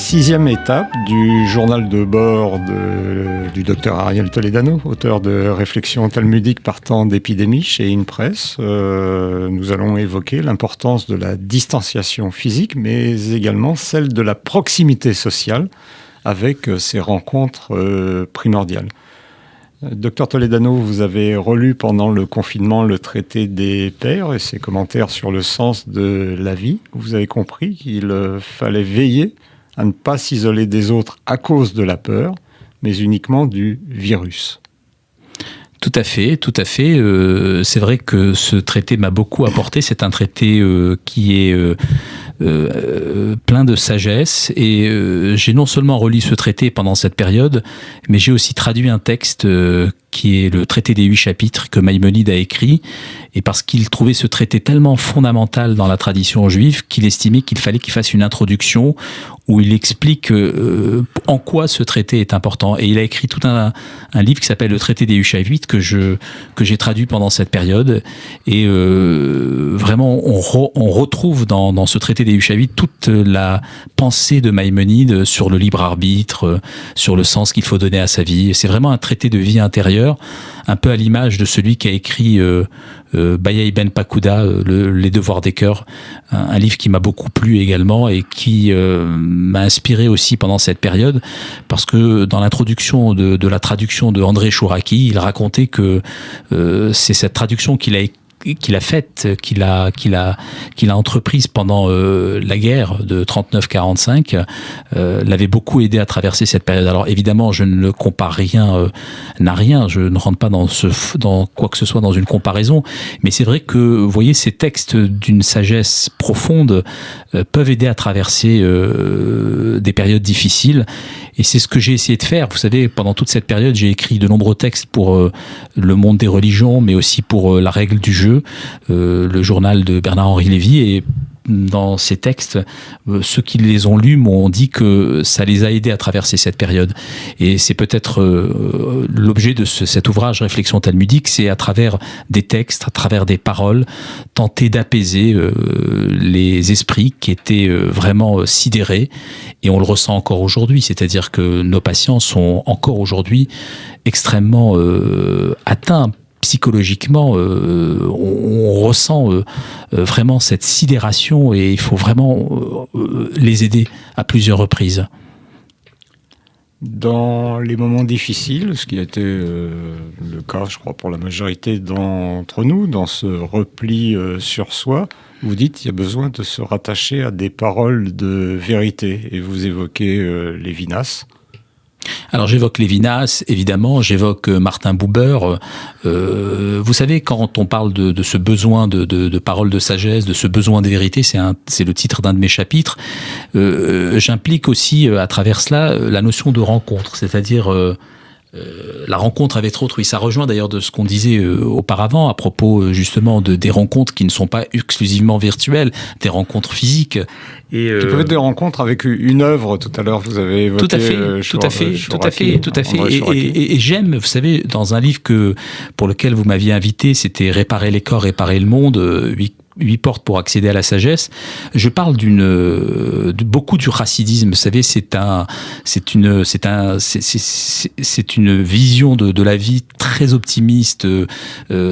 6e étape du journal de bord du docteur Ariel Toledano, auteur de Réflexions talmudiques partant d'épidémie chez InPress. Nous allons évoquer l'importance de la distanciation physique, mais également celle de la proximité sociale avec ces rencontres primordiales. Docteur Toledano, vous avez relu pendant le confinement le traité des pères et ses commentaires sur le sens de la vie. Vous avez compris qu'il fallait veiller à ne pas s'isoler des autres à cause de la peur, mais uniquement du virus. Tout à fait, tout à fait. C'est vrai que ce traité m'a beaucoup apporté. C'est un traité qui est plein de sagesse. Et j'ai non seulement relu ce traité pendant cette période, mais j'ai aussi traduit un texte qui est le traité des 8 chapitres que Maïmonide a écrit. Et parce qu'il trouvait ce traité tellement fondamental dans la tradition juive qu'il estimait qu'il fallait qu'il fasse une introduction où il explique en quoi ce traité est important. Et il a écrit tout un livre qui s'appelle le traité des 8 chapitres que j'ai traduit pendant cette période. Et vraiment, on retrouve dans ce traité des 8 chapitres toute la pensée de Maïmonide sur le libre arbitre, sur le sens qu'il faut donner à sa vie. C'est vraiment un traité de vie intérieure, un peu à l'image de celui qui a écrit Bayaï Ben Pakouda, Les Devoirs des cœurs, un livre qui m'a beaucoup plu également et qui m'a inspiré aussi pendant cette période, parce que dans l'introduction de la traduction de André Chouraki, il racontait que c'est cette traduction qu'il a faite, qu'il a entreprise pendant la guerre de 39-45, l'avait beaucoup aidé à traverser cette période. Alors évidemment, je ne compare rien à rien, je ne rentre pas dans quoi que ce soit dans une comparaison, mais c'est vrai que, vous voyez, ces textes d'une sagesse profonde peuvent aider à traverser des périodes difficiles. Et c'est ce que j'ai essayé de faire. Vous savez, pendant toute cette période, j'ai écrit de nombreux textes pour Le Monde des religions, mais aussi pour La règle du jeu, le journal de Bernard-Henri Lévy. Et dans ces textes, ceux qui les ont lus m'ont dit que ça les a aidés à traverser cette période. Et c'est peut-être l'objet de cet ouvrage Réflexions talmudiques, c'est à travers des textes, à travers des paroles, tenter d'apaiser les esprits qui étaient vraiment sidérés. Et on le ressent encore aujourd'hui, c'est-à-dire que nos patients sont encore aujourd'hui extrêmement atteints. Psychologiquement, on ressent vraiment cette sidération et il faut vraiment les aider à plusieurs reprises. Dans les moments difficiles, ce qui a été le cas, je crois, pour la majorité d'entre nous, dans ce repli sur soi, vous dites qu'il y a besoin de se rattacher à des paroles de vérité et vous évoquez Lévinas. Alors j'évoque Lévinas, évidemment, j'évoque Martin Buber. Vous savez, quand on parle de ce besoin de paroles de sagesse, de ce besoin de vérité, c'est le titre d'un de mes chapitres, j'implique aussi à travers cela la notion de rencontre, c'est-à-dire la rencontre avec autrui. Ça rejoint d'ailleurs de ce qu'on disait auparavant à propos justement des rencontres qui ne sont pas exclusivement virtuelles, des rencontres physiques. Et qui peuvent être des rencontres avec une œuvre. Tout à l'heure, vous avez évoqué tout à fait. Et j'aime, vous savez, dans un livre pour lequel vous m'aviez invité, c'était Réparer les corps, réparer le monde, 8 portes pour accéder à la sagesse. Je parle beaucoup du chassidisme. Vous savez, c'est une vision de la vie très optimiste,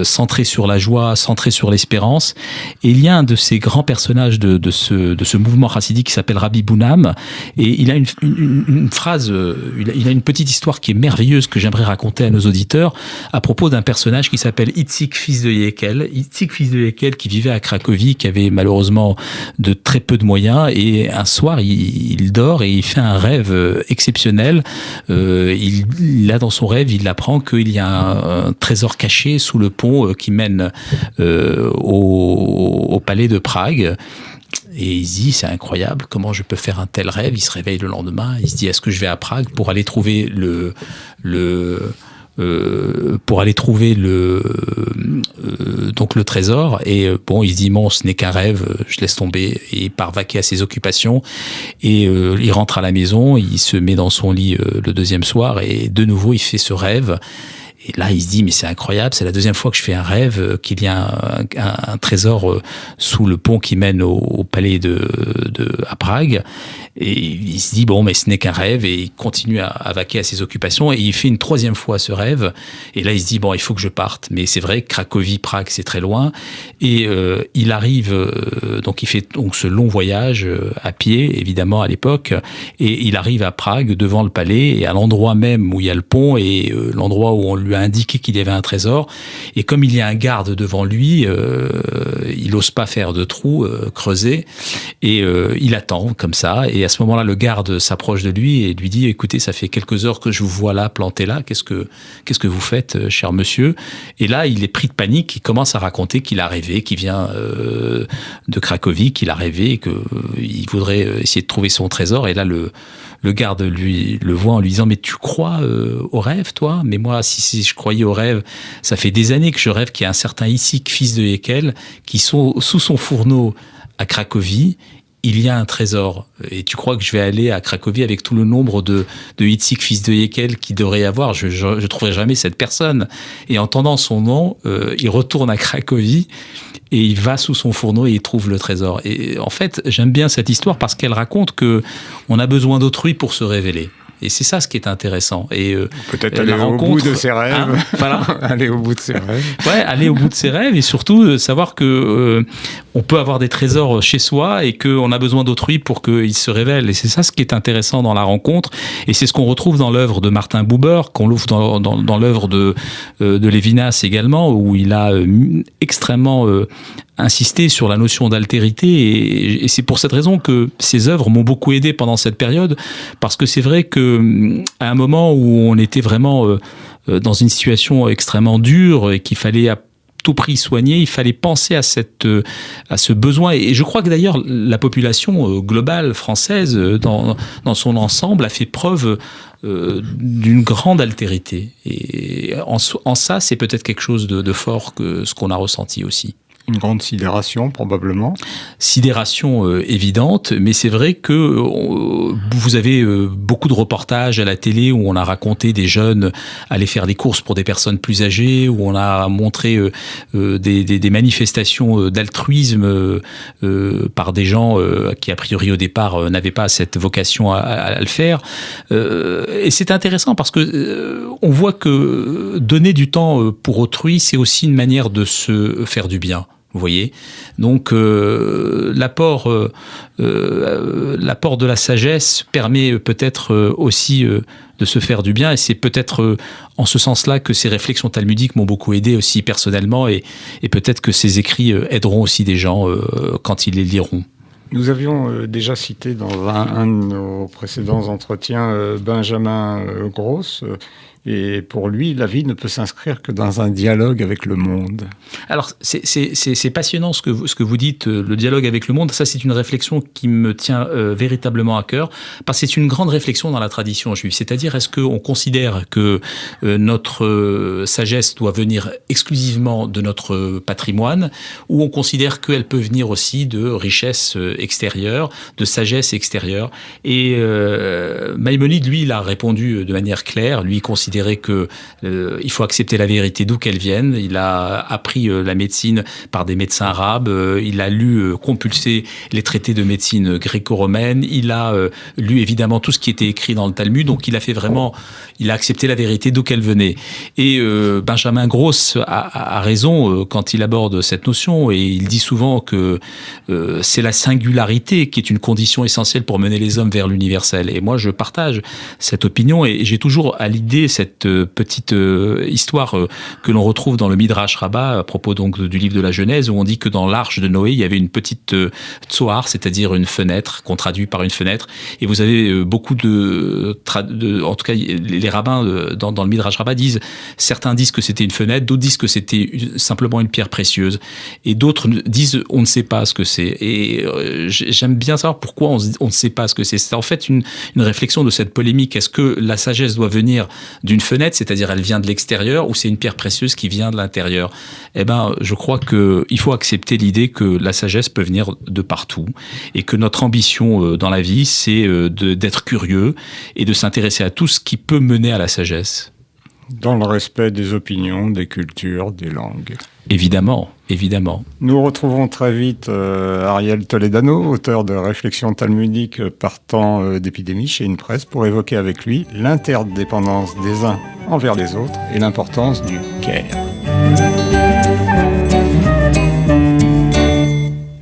centrée sur la joie, centrée sur l'espérance. Et il y a un de ces grands personnages de ce mouvement chassidique qui s'appelle Rabbi Bunam. Et il a une phrase, il a une petite histoire qui est merveilleuse que j'aimerais raconter à nos auditeurs à propos d'un personnage qui s'appelle Itzik, fils de Yekel. Itzik, fils de Yekel, qui vivait à Cracovie, qui avait malheureusement de très peu de moyens, et un soir il dort et il fait un rêve exceptionnel. Il a dans son rêve, il apprend qu'il y a un trésor caché sous le pont qui mène au palais de Prague. Et il se dit, c'est incroyable, comment je peux faire un tel rêve? Il se réveille le lendemain, il se dit, est-ce que je vais à Prague pour aller trouver donc le trésor? Et bon, il se dit, bon, ce n'est qu'un rêve, je laisse tomber, et il part vaquer à ses occupations, et il rentre à la maison, il se met dans son lit le deuxième soir, et de nouveau il fait ce rêve. Et là, il se dit, mais c'est incroyable, c'est la deuxième fois que je fais un rêve qu'il y a un trésor sous le pont qui mène au palais à Prague. Et il se dit, bon, mais ce n'est qu'un rêve, et il continue à vaquer à ses occupations, et il fait une troisième fois ce rêve. Et là, il se dit, bon, il faut que je parte. Mais c'est vrai, Cracovie, Prague, c'est très loin. Et il arrive, donc il fait donc ce long voyage à pied, évidemment, à l'époque, et il arrive à Prague, devant le palais, et à l'endroit même où il y a le pont, et l'endroit où on lui a indiqué qu'il y avait un trésor. Et comme il y a un garde devant lui, il n'ose pas faire de trou creusé, et il attend comme ça. Et à ce moment-là, le garde s'approche de lui et lui dit, écoutez, ça fait quelques heures que je vous vois là, planté là, qu'est-ce que vous faites, cher monsieur? Et là, il est pris de panique, il commence à raconter qu'il a rêvé, qu'il vient de Cracovie, qu'il a rêvé et qu'il voudrait essayer de trouver son trésor. Et là, le garde lui le voit en lui disant, mais tu crois au rêve, toi? Mais moi, si je croyais au rêve, ça fait des années que je rêve qu'il y a un certain Issik, fils de Yekel, qui sont sous son fourneau à Cracovie. Il y a un trésor. Et tu crois que je vais aller à Cracovie avec tout le nombre de Issik, fils de Yekel, qu'il devrait y avoir? Je trouverai jamais cette personne. Et entendant son nom, il retourne à Cracovie et il va sous son fourneau et il trouve le trésor. Et en fait, j'aime bien cette histoire parce qu'elle raconte que on a besoin d'autrui pour se révéler. Et c'est ça ce qui est intéressant. Et peut-être aller au bout de ses rêves. Hein, voilà. Aller au bout de ses rêves. Ouais, aller au bout de ses rêves et surtout savoir que on peut avoir des trésors chez soi et qu'on a besoin d'autrui pour qu'ils se révèlent. Et c'est ça ce qui est intéressant dans la rencontre. Et c'est ce qu'on retrouve dans l'œuvre de Martin Buber, qu'on l'ouvre dans l'œuvre de Lévinas également, où il a extrêmement insisté sur la notion d'altérité, et c'est pour cette raison que ces œuvres m'ont beaucoup aidé pendant cette période, parce que c'est vrai que à un moment où on était vraiment dans une situation extrêmement dure et qu'il fallait à tout prix soigner, il fallait penser à ce besoin. Et je crois que d'ailleurs la population globale française dans son ensemble a fait preuve d'une grande altérité. Et en ça, c'est peut-être quelque chose de fort que ce qu'on a ressenti aussi. Une grande sidération, probablement. Sidération évidente, mais c'est vrai que vous avez beaucoup de reportages à la télé où on a raconté des jeunes aller faire des courses pour des personnes plus âgées, où on a montré des manifestations d'altruisme par des gens qui, a priori, au départ, n'avaient pas cette vocation à le faire. Et c'est intéressant parce que on voit que donner du temps pour autrui, c'est aussi une manière de se faire du bien. Vous voyez, donc l'apport de la sagesse permet peut-être aussi de se faire du bien, et c'est peut-être en ce sens-là que ces réflexions talmudiques m'ont beaucoup aidé aussi personnellement, et peut-être que ces écrits aideront aussi des gens quand ils les liront. Nous avions déjà cité dans un de nos précédents entretiens Benjamin Gross. Et pour lui, la vie ne peut s'inscrire que dans un dialogue avec le monde. Alors, c'est passionnant ce que vous dites, le dialogue avec le monde. Ça, c'est une réflexion qui me tient véritablement à cœur, parce que c'est une grande réflexion dans la tradition juive. C'est-à-dire, est-ce qu'on considère que notre sagesse doit venir exclusivement de notre patrimoine, ou on considère qu'elle peut venir aussi de richesse extérieure, de sagesse extérieure? Et Maïmonide, lui, il a répondu de manière claire. Lui, il considère que il faut accepter la vérité d'où qu'elle vienne. Il a appris la médecine par des médecins arabes. Il a lu, compulsé les traités de médecine gréco-romaine. Il a lu évidemment tout ce qui était écrit dans le Talmud. Donc il a accepté la vérité d'où qu'elle venait. Et Benjamin Gross a raison quand il aborde cette notion, et il dit souvent que c'est la singularité qui est une condition essentielle pour mener les hommes vers l'universel. Et moi, je partage cette opinion, et j'ai toujours à l'idée cette petite histoire que l'on retrouve dans le Midrash Rabbah à propos donc du livre de la Genèse, où on dit que dans l'arche de Noé, il y avait une petite tsoar, c'est-à-dire une fenêtre, qu'on traduit par une fenêtre. Et vous avez beaucoup en tout cas, les rabbins dans le Midrash Rabbah certains disent que c'était une fenêtre, d'autres disent que c'était simplement une pierre précieuse, et d'autres disent on ne sait pas ce que c'est. Et j'aime bien savoir pourquoi on ne sait pas ce que c'est. C'est en fait une réflexion de cette polémique. Est-ce que la sagesse doit venir d'une fenêtre, c'est-à-dire elle vient de l'extérieur, ou c'est une pierre précieuse qui vient de l'intérieur? Eh ben, je crois qu'il faut accepter l'idée que la sagesse peut venir de partout, et que notre ambition dans la vie, c'est d'être curieux et de s'intéresser à tout ce qui peut mener à la sagesse. dans le respect des opinions, des cultures, des langues. Évidemment, évidemment. Nous retrouvons très vite Ariel Toledano, auteur de Réflexions talmudiques partant d'épidémie chez Une Presse, pour évoquer avec lui l'interdépendance des uns envers les autres et l'importance du care.